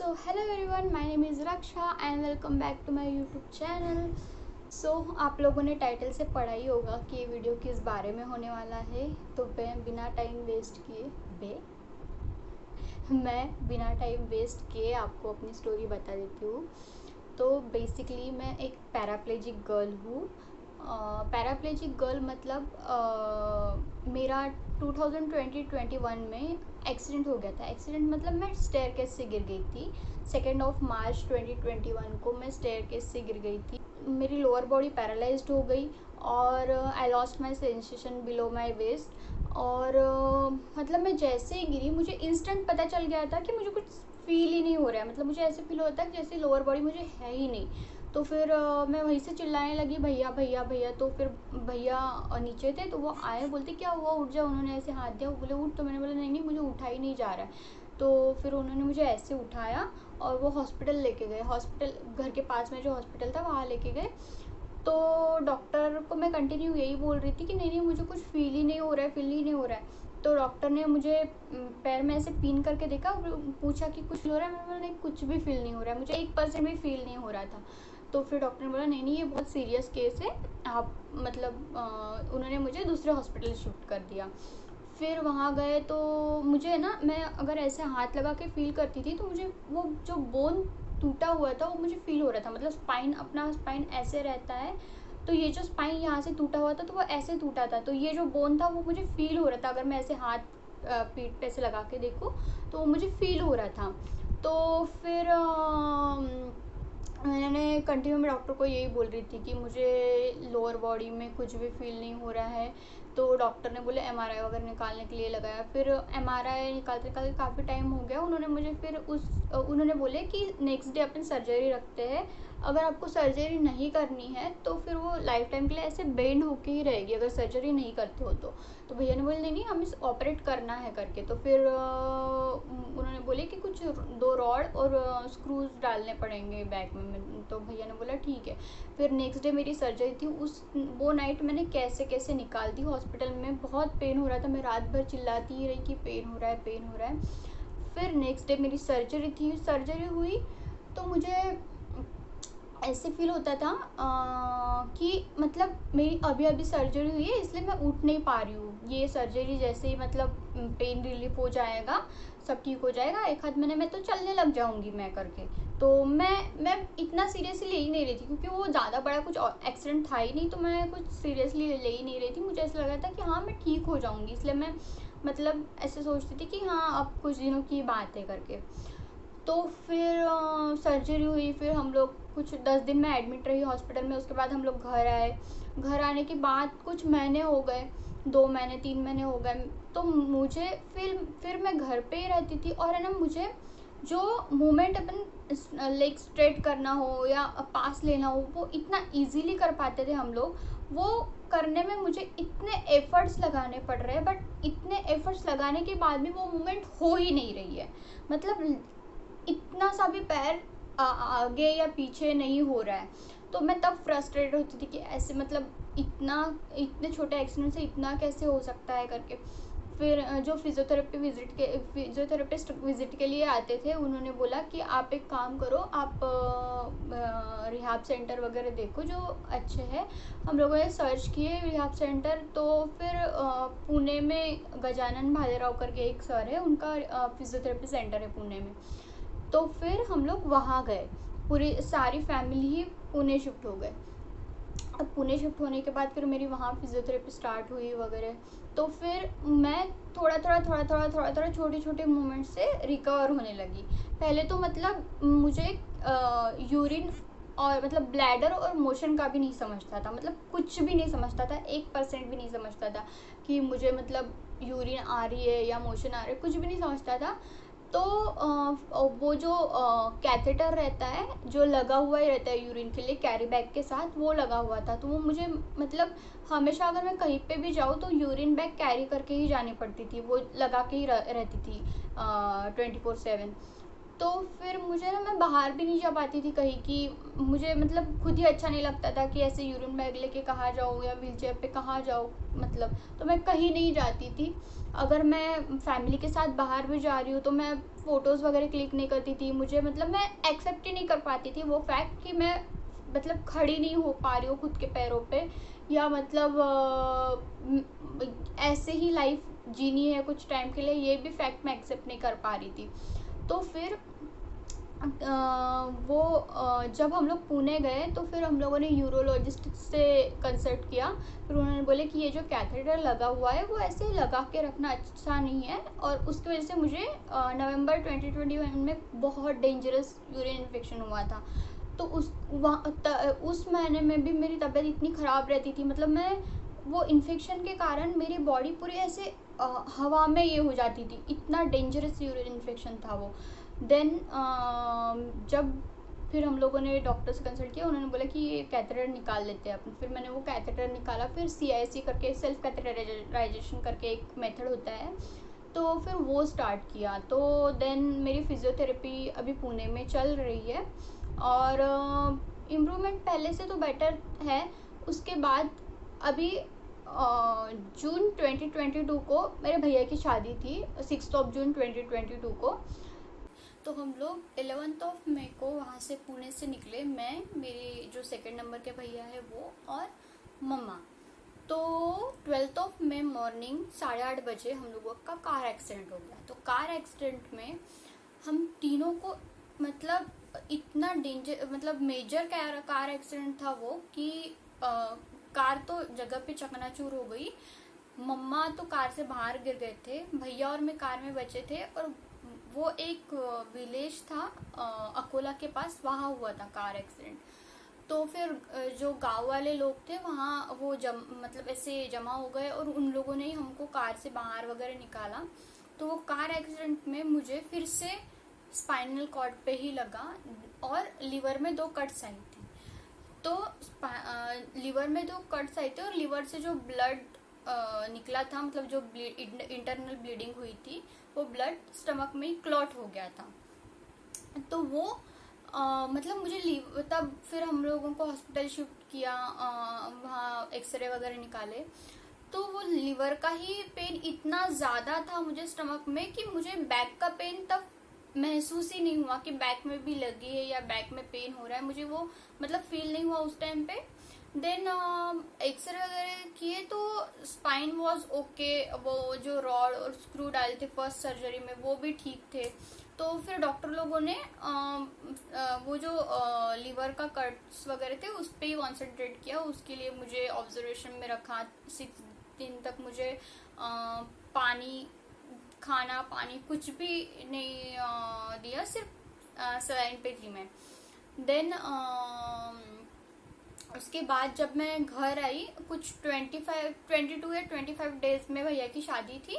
Hello everyone, my name is Raksha and welcome back to my YouTube channel. आप लोगों ने title से पढ़ा ही होगा कि ये वीडियो किस बारे में होने वाला है। तो मैं बिना टाइम वेस्ट किए आपको अपनी स्टोरी बता देती हूँ। तो बेसिकली मैं एक पैराप्लेजिक गर्ल हूँ। पैराप्लेजिक गर्ल मतलब मेरा 2020-21 में एक्सीडेंट हो गया था। एक्सीडेंट मतलब मैं स्टेयरकेस से गिर गई थी। 2 मार्च 2021 को मैं स्टेयरकेस से गिर गई थी। मेरी लोअर बॉडी पैरालाइज्ड हो गई और I lost my sensation below my waste. और मतलब मैं जैसे ही गिरी मुझे इंस्टेंट पता चल गया था कि मुझे कुछ फील ही नहीं हो रहा है। मतलब मुझे ऐसे फील होता है कि जैसे लोअर बॉडी मुझे है ही नहीं। तो फिर मैं वहीं से चिल्लाने लगी, भैया भैया भैया। तो फिर भैया नीचे थे तो वो आए, बोलते क्या हुआ, उठ जाओ। उन्होंने ऐसे हाथ दिया, वो बोले उठ। तो मैंने बोला नहीं नहीं, मुझे उठा ही नहीं जा रहा है। तो फिर उन्होंने मुझे ऐसे उठाया और वो हॉस्पिटल लेके गए। हॉस्पिटल घर के पास में जो हॉस्पिटल था वहाँ लेके गए। तो डॉक्टर को मैं कंटिन्यू यही बोल रही थी कि नहीं नहीं, मुझे कुछ फील ही नहीं हो रहा है, फील ही नहीं हो रहा है। तो डॉक्टर ने मुझे पैर में ऐसे पिन करके देखा, पूछा कि कुछ हो रहा है। मैंने बोला नहीं, कुछ भी फील नहीं हो रहा है, मुझे 1% भी फील नहीं हो रहा था। तो फिर डॉक्टर ने बोला नहीं नहीं, ये बहुत सीरियस केस है, आप मतलब उन्होंने मुझे दूसरे हॉस्पिटल शिफ्ट कर दिया। फिर वहाँ गए तो मुझे ना, मैं अगर ऐसे हाथ लगा के फील करती थी तो मुझे वो जो बोन टूटा हुआ था वो मुझे फील हो रहा था। मतलब स्पाइन, अपना स्पाइन ऐसे रहता है, तो ये जो स्पाइन यहाँ से टूटा हुआ था तो वो ऐसे टूटा था। तो ये जो बोन था वो मुझे फील हो रहा था। अगर मैं ऐसे हाथ पीठ पे से लगा के देखूँ तो वो मुझे फील हो रहा था। तो फिर मैंने कंटिन्यू में डॉक्टर को यही बोल रही थी कि मुझे लोअर बॉडी में कुछ भी फील नहीं हो रहा है। तो डॉक्टर ने बोले एमआरआई वगैरह निकालने के लिए लगाया। फिर एमआरआई निकालते निकालते काफ़ी टाइम हो गया। उन्होंने मुझे फिर उन्होंने बोले कि नेक्स्ट डे अपन सर्जरी रखते हैं। अगर आपको सर्जरी नहीं करनी है तो फिर वो लाइफ टाइम के लिए ऐसे बेंड होके ही रहेगी अगर सर्जरी नहीं करते हो तो भैया ने बोले नहीं नहीं, हमें ऑपरेट करना है करके। तो फिर उन्होंने बोले कि कुछ 2 रॉड और स्क्रूज डालने पड़ेंगे बैक में। तो भैया ने बोला ठीक है। फिर नेक्स्ट डे मेरी सर्जरी थी। वो नाइट मैंने कैसे कैसे निकाल दी। हॉस्पिटल में बहुत पेन हो रहा था, मैं रात भर चिल्लाती ही रही कि पेन हो रहा है, पेन हो रहा है। फिर नेक्स्ट डे मेरी सर्जरी थी। सर्जरी हुई तो मुझे ऐसे फील होता था कि मतलब मेरी अभी अभी सर्जरी हुई है, इसलिए मैं उठ नहीं पा रही हूँ। ये सर्जरी जैसे ही मतलब पेन रिलीफ हो जाएगा, सब ठीक हो जाएगा, 1 आध महीने में तो चलने लग जाऊँगी मैं करके। तो मैं इतना सीरियसली ले ही नहीं रही थी, क्योंकि वो ज़्यादा बड़ा कुछ एक्सीडेंट था ही नहीं। तो मैं कुछ सीरियसली ले ही नहीं रही थी। मुझे ऐसा लगा था कि हाँ मैं ठीक हो जाऊँगी, इसलिए मैं मतलब ऐसे सोचती थी कि हाँ अब कुछ दिनों की बात है करके। तो फिर सर्जरी हुई। फिर हम लोग कुछ 10 दिन में एडमिट रही हॉस्पिटल में। उसके बाद हम लोग घर आए। घर आने के बाद कुछ महीने हो गए, 2 महीने 3 महीने हो गए। तो मुझे फिर मैं घर पे ही रहती थी। और है ना, मुझे जो मूवमेंट अपन लेग स्ट्रेट करना हो या पास लेना हो वो इतना इजीली कर पाते थे हम लोग, वो करने में मुझे इतने एफर्ट्स लगाने पड़ रहे हैं। बट इतने एफर्ट्स लगाने के बाद भी वो मूवमेंट हो ही नहीं रही है। मतलब इतना सा भी पैर आगे या पीछे नहीं हो रहा है। तो मैं तब फ्रस्ट्रेट होती थी कि ऐसे मतलब इतने छोटे एक्सीडेंट से इतना कैसे हो सकता है करके। फिर जो फिजियोथेरेपिस्ट विज़िट के लिए आते थे, उन्होंने बोला कि आप एक काम करो, आप रिहाब सेंटर वगैरह देखो जो अच्छे हैं। हम लोगों ने सर्च किए रिहाब सेंटर। तो फिर पुणे में गजानन भालेराव करके एक सर है, उनका फिजियोथेरेपी सेंटर है पुणे में। तो फिर हम लोग वहाँ गए, पूरी सारी फैमिली ही पुणे शिफ्ट हो गए। अब पुणे शिफ्ट होने के बाद फिर मेरी वहाँ फिजियोथेरेपी स्टार्ट हुई वगैरह। तो फिर मैं थोड़ा छोटे छोटे मूवमेंट से रिकवर होने लगी। पहले तो मतलब मुझे यूरिन और मतलब ब्लैडर और मोशन का भी नहीं समझता था। मतलब कुछ भी नहीं समझता था, 1% भी नहीं समझता था कि मुझे मतलब यूरिन आ रही है या मोशन आ रहा है, कुछ भी नहीं समझता था। तो वो जो कैथेटर रहता है जो लगा हुआ ही रहता है यूरिन के लिए कैरी बैग के साथ, वो लगा हुआ था। तो वो मुझे मतलब हमेशा अगर मैं कहीं पे भी जाऊँ तो यूरिन बैग कैरी करके ही जानी पड़ती थी, वो लगा के ही रहती थी 24/7। तो फिर मुझे ना, मैं बाहर भी नहीं जा पाती थी कहीं की, मुझे मतलब खुद ही अच्छा नहीं लगता था कि ऐसे यूरिन बैग लेके कहाँ जाऊँ या व्हील चेयर पर कहाँ जाऊँ, मतलब तो मैं कहीं नहीं जाती थी। अगर मैं फैमिली के साथ बाहर भी जा रही हूँ तो मैं फ़ोटोज़ वगैरह क्लिक नहीं करती थी, मुझे मतलब मैं एक्सेप्ट ही नहीं कर पाती थी वो फैक्ट कि मैं मतलब खड़ी नहीं हो पा रही हूँ खुद के पैरों पे, या मतलब ऐसे ही लाइफ जीनी है कुछ टाइम के लिए, ये भी फैक्ट मैं एक्सेप्ट नहीं कर पा रही थी। तो फिर जब हम लोग पुणे गए तो फिर हम लोगों ने यूरोलॉजिस्ट से कंसल्ट किया। फिर उन्होंने बोले कि ये जो कैथेटर लगा हुआ है वो ऐसे लगा के रखना अच्छा नहीं है, और उसकी वजह से मुझे नवंबर 2021 में बहुत डेंजरस यूरिन इन्फेक्शन हुआ था। तो उस महीने में भी मेरी तबीयत इतनी ख़राब रहती थी, मतलब मैं वो इन्फेक्शन के कारण मेरी बॉडी पूरी ऐसे हवा में ये हो जाती थी, इतना डेंजरस यूरिन इन्फेक्शन था वो। देन जब फिर हम लोगों ने डॉक्टर से कंसल्ट किया, उन्होंने बोला कि ये कैथेटर निकाल लेते हैं अपन। फिर मैंने वो कैथेटर निकाला, फिर CIC करके, सेल्फ कैथेटराइजेशन करके एक मेथड होता है, तो फिर वो स्टार्ट किया। तो देन मेरी फिज़ियोथेरेपी अभी पुणे में चल रही है, और इम्प्रूवमेंट पहले से तो बेटर है। उसके बाद अभी जून 2022 को मेरे भैया की शादी थी, 6 जून 2022 को। तो हम लोग 11 मई को वहाँ से पुणे से निकले, मैं, मेरे जो सेकंड नंबर के भैया है वो, और मम्मा। तो 12 मई मॉर्निंग 8:30 बजे हम लोगों का कार एक्सीडेंट हो गया। तो कार एक्सीडेंट में हम तीनों को, मतलब इतना डेंजर, मतलब मेजर कार एक्सीडेंट था वो कि कार तो जगह पे चकनाचूर हो गई। मम्मा तो कार से बाहर गिर गए थे, भैया और मैं कार में बचे थे, और वो एक विलेज था अकोला के पास, वहाँ हुआ था कार एक्सीडेंट। तो फिर जो गांव वाले लोग थे वहाँ वो मतलब ऐसे जमा हो गए, और उन लोगों ने ही हमको कार से बाहर वगैरह निकाला। तो वो कार एक्सीडेंट में मुझे फिर से स्पाइनल कॉर्ड पे ही लगा, और लीवर में 2 कट्स आई थी। तो लीवर में 2 कट्स आए थे, और लीवर से जो ब्लड निकला था, मतलब जो इंटरनल ब्लीडिंग हुई थी, वो ब्लड स्टमक में ही क्लॉट हो गया था। तो वो मतलब मुझे तब फिर हम लोगों को हॉस्पिटल शिफ्ट किया, वहाँ एक्सरे वगैरह निकाले। तो वो लीवर का ही पेन इतना ज़्यादा था मुझे स्टमक में, कि मुझे बैक का पेन तब महसूस ही नहीं हुआ कि बैक में भी लगी है या बैक में पेन हो रहा है, मुझे वो मतलब फील नहीं हुआ उस टाइम पे। देन एक्सरे वगैरह किए तो स्पाइन वॉज ओके, वो जो रॉड और स्क्रू डाले थे फर्स्ट सर्जरी में वो भी ठीक थे। तो फिर डॉक्टर लोगों ने वो जो लीवर का कट्स वगैरह थे उस पर ही कॉन्सेंट्रेट किया, उसके लिए मुझे ऑब्जर्वेशन में रखा। 6 दिन तक मुझे पानी, खाना पानी कुछ भी नहीं दिया, सिर्फ सलाइन पे थी मैं। देन उसके बाद जब मैं घर आई, कुछ 22 या 25 डेज में भैया की शादी थी,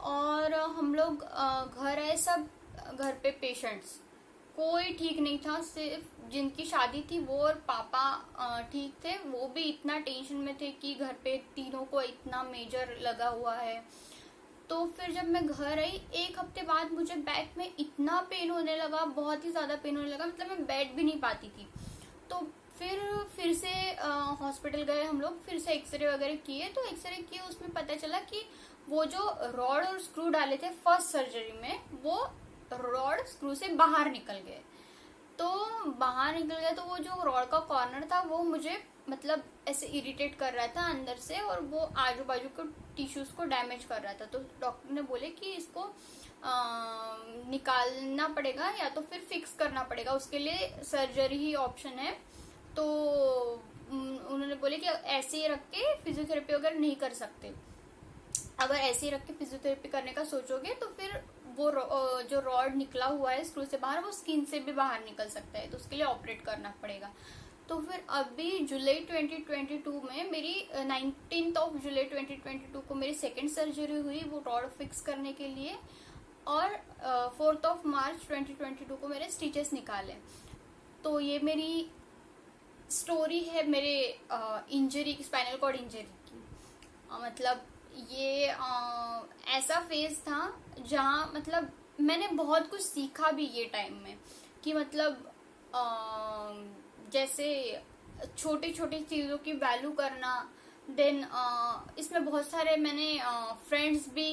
और हम लोग घर आए, सब घर पे पेशेंट्स, कोई ठीक नहीं था, सिर्फ जिनकी शादी थी वो और पापा ठीक थे। वो भी इतना टेंशन में थे कि घर पे तीनों को इतना मेजर लगा हुआ है। तो फिर जब मैं घर आई 1 हफ्ते बाद मुझे बैक में इतना पेन होने लगा, बहुत ही ज़्यादा पेन होने लगा, मतलब मैं बैठ भी नहीं पाती थी। तो फिर से हॉस्पिटल गए हम लोग, फिर से एक्सरे वगैरह किए। तो एक्सरे किए, उसमें पता चला कि वो जो रॉड और स्क्रू डाले थे फर्स्ट सर्जरी में, वो रॉड स्क्रू से बाहर निकल गए। तो बाहर निकल गया, तो वो जो रॉड का कॉर्नर था वो मुझे मतलब ऐसे इरिटेट कर रहा था अंदर से, और वो आजू बाजू के टिश्यूज को डैमेज कर रहा था। तो डॉक्टर ने बोले कि इसको निकालना पड़ेगा या तो फिर फिक्स करना पड़ेगा, उसके लिए सर्जरी ही ऑप्शन है। तो उन्होंने बोले कि ऐसे ही रख के फिजियोथेरेपी वगैरह नहीं कर सकते, अगर ऐसे ही रख के फिजियोथेरेपी करने का सोचोगे तो फिर वो जो रॉड निकला हुआ है स्क्रू से बाहर, वो स्किन से भी बाहर निकल सकता है, तो उसके लिए ऑपरेट करना पड़ेगा। तो फिर अभी जुलाई 2022 में मेरी 19 जुलाई 2022 को मेरी सेकेंड सर्जरी हुई वो रॉड फिक्स करने के लिए, और 4 मार्च 2022 को मेरे स्टिचेस निकाले। तो ये मेरी स्टोरी है मेरे इंजरी, स्पाइनल कॉर्ड इंजरी की। मतलब ये ऐसा फेज था जहाँ मतलब मैंने बहुत कुछ सीखा भी ये टाइम में कि मतलब जैसे छोटी छोटी चीज़ों की वैल्यू करना। देन इसमें बहुत सारे मैंने फ्रेंड्स भी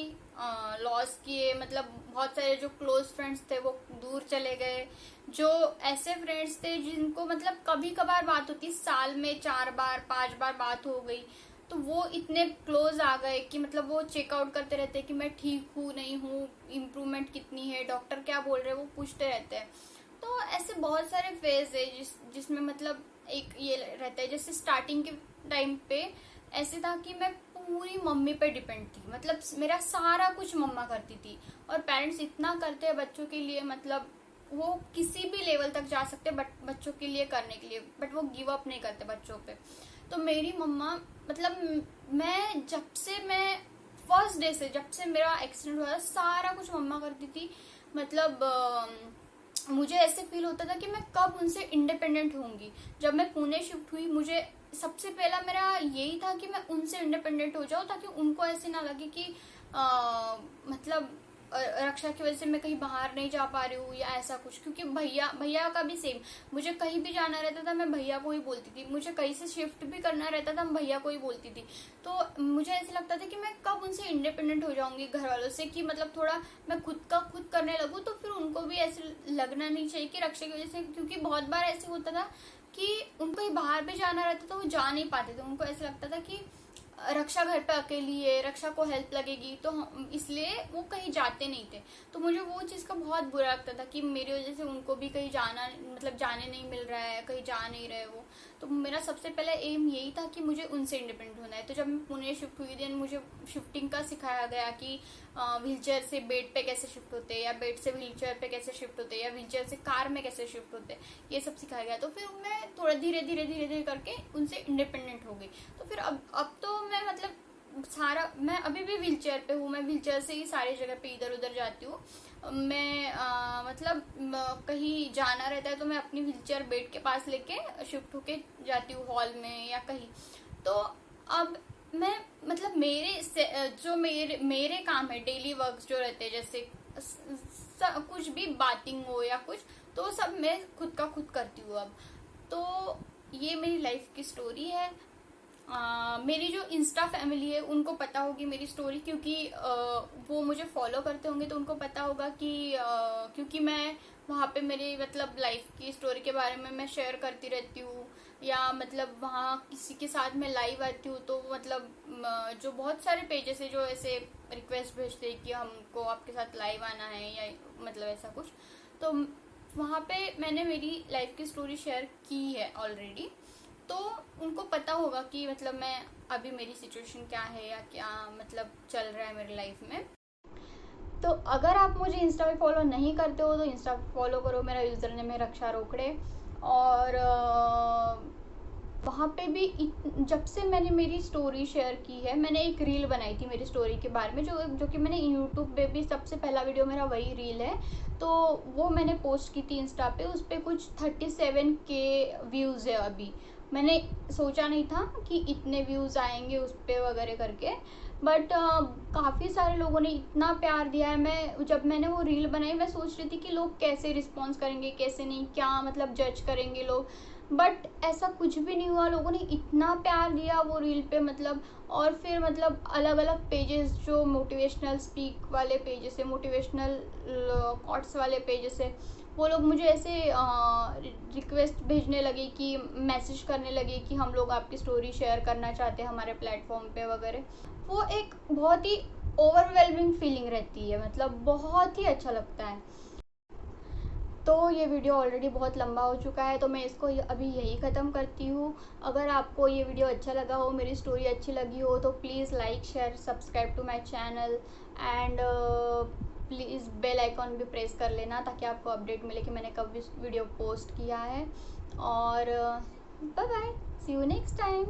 लॉस किए, मतलब बहुत सारे जो क्लोज फ्रेंड्स थे वो दूर चले गए। जो ऐसे फ्रेंड्स थे जिनको मतलब कभी कभार बात होती, साल में 4 बार 5 बार बात हो गई, तो वो इतने क्लोज आ गए कि मतलब वो चेकआउट करते रहते हैं कि मैं ठीक हूँ नहीं हूँ, इम्प्रूवमेंट कितनी है, डॉक्टर क्या बोल रहे हैं, वो पूछते रहते हैं। तो ऐसे बहुत सारे फेज है जिसमें मतलब एक ये रहता है। जैसे स्टार्टिंग के टाइम पे ऐसे था कि मैं पूरी मम्मी पे डिपेंड थी, मतलब मेरा सारा कुछ मम्मा करती थी। और पेरेंट्स इतना करते हैं बच्चों के लिए, मतलब वो किसी भी लेवल तक जा सकते बट बच्चों के लिए करने के लिए, बट वो गिव अप नहीं करते बच्चों पे। तो मेरी मम्मा मतलब मैं फर्स्ट डे से जब से मेरा एक्सीडेंट हुआ सारा कुछ मम्मा करती थी। मतलब मुझे ऐसे फील होता था कि मैं कब उनसे इंडिपेंडेंट होंगी। जब मैं पुणे शिफ्ट हुई, मुझे सबसे पहला मेरा यही था कि मैं उनसे इंडिपेंडेंट हो जाऊं, ताकि उनको ऐसे ना लगे कि मतलब रक्षा की वजह से मैं कहीं बाहर नहीं जा पा रही हूँ या ऐसा कुछ। क्योंकि भैया भैया का भी सेम, मुझे कहीं भी जाना रहता था मैं भैया को ही बोलती थी, मुझे कहीं से शिफ्ट भी करना रहता था मैं भैया को ही बोलती थी। तो मुझे ऐसे लगता था कि मैं कब उनसे इंडिपेंडेंट हो जाऊंगी घर वालों से, कि मतलब थोड़ा मैं खुद का खुद करने लगूँ, तो फिर उनको भी ऐसे लगना नहीं चाहिए कि रक्षा की वजह से। क्योंकि बहुत बार ऐसे होता था कि उनको ही बाहर भी जाना रहता था, वो जा नहीं पाते थे। उनको ऐसा लगता था कि रक्षा घर पे अकेली है, रक्षा को हेल्प लगेगी, तो इसलिए वो कहीं जाते नहीं थे। तो मुझे वो चीज़ का बहुत बुरा लगता था कि मेरी वजह से उनको भी कहीं जाना, मतलब जाने नहीं मिल रहा है, कहीं जा नहीं रहे वो। तो मेरा सबसे पहला एम यही था कि मुझे उनसे इंडिपेंडेंट होना है। तो जब मैं पुणे शिफ्ट हुई थी, मुझे शिफ्टिंग का सिखाया गया कि व्हीलचेयर से बेड पे कैसे शिफ्ट होते हैं, या बेड से व्हीलचेयर पे कैसे शिफ्ट होते हैं, या व्हीलचेयर से कार में कैसे शिफ्ट होते हैं, ये सब सिखाया गया। तो फिर मैं थोड़ा धीरे धीरे धीरे धीरे करके उनसे इंडिपेंडेंट हो गई। तो फिर अब तो मैं मतलब सारा, मैं अभी भी व्हीलचेयर पे हूँ, मैं व्हीलचेयर से ही सारी जगह पे इधर उधर जाती हूँ। मैं कहीं जाना रहता है तो मैं अपनी व्हीलचेयर बेड के पास लेके शिफ्ट होके जाती हूँ हॉल में या कहीं। तो अब मैं मतलब जो मेरे काम है डेली वर्क जो रहते हैं, जैसे कुछ भी बातिंग हो या कुछ, तो सब मैं खुद का खुद करती हूँ अब। तो ये मेरी लाइफ की स्टोरी है। मेरी जो इंस्टा फैमिली है उनको पता होगी मेरी स्टोरी, क्योंकि वो मुझे फॉलो करते होंगे, तो उनको पता होगा कि क्योंकि मैं वहाँ पे मेरी मतलब लाइफ की स्टोरी के बारे में मैं शेयर करती रहती हूँ, या मतलब वहाँ किसी के साथ मैं लाइव आती हूँ, तो मतलब जो बहुत सारे पेजेस है जो ऐसे रिक्वेस्ट भेजते हैं कि हमको आपके साथ लाइव आना है, या मतलब ऐसा कुछ। तो वहाँ पे मैंने मेरी लाइफ की स्टोरी शेयर की है ऑलरेडी, तो उनको पता होगा कि मतलब मैं अभी मेरी सिचुएशन क्या है, या क्या मतलब चल रहा है मेरी लाइफ में। तो अगर आप मुझे इंस्टा पे फॉलो नहीं करते हो तो इंस्टा पे फॉलो करो, मेरा यूज़र नेम है रक्षा रोकड़े। और वहाँ पे भी जब से मैंने मेरी स्टोरी शेयर की है, मैंने एक रील बनाई थी मेरी स्टोरी के बारे में, जो कि मैंने यूट्यूब पे भी सबसे पहला वीडियो मेरा वही रील है। तो वो मैंने पोस्ट की थी इंस्टा पे, उस पर कुछ 37K व्यूज़ है अभी। मैंने सोचा नहीं था कि इतने व्यूज़ आएंगे उस पर वगैरह करके, बट काफ़ी सारे लोगों ने इतना प्यार दिया है। जब मैंने वो रील बनाई मैं सोच रही थी कि लोग कैसे रिस्पॉन्स करेंगे, कैसे नहीं, क्या मतलब जज करेंगे लोग, बट ऐसा कुछ भी नहीं हुआ। लोगों ने इतना प्यार दिया वो रील पे, मतलब। और फिर मतलब अलग अलग पेजेस जो मोटिवेशनल स्पीक वाले पेजेस है, मोटिवेशनल कॉट्स वाले पेजेस है, वो लोग मुझे ऐसे रिक्वेस्ट भेजने लगे, कि मैसेज करने लगे कि हम लोग आपकी स्टोरी शेयर करना चाहते हैं हमारे प्लेटफॉर्म पे वगैरह। वो एक बहुत ही ओवरवेलमिंग फीलिंग रहती है, मतलब बहुत ही अच्छा लगता है। तो ये वीडियो ऑलरेडी बहुत लंबा हो चुका है, तो मैं इसको अभी यही ख़त्म करती हूँ। अगर आपको ये वीडियो अच्छा लगा हो, मेरी स्टोरी अच्छी लगी हो, तो please like share subscribe to my channel, and please bell icon भी प्रेस कर लेना, ताकि आपको अपडेट मिले कि मैंने कब वीडियो पोस्ट किया है। और bye bye, see you next time.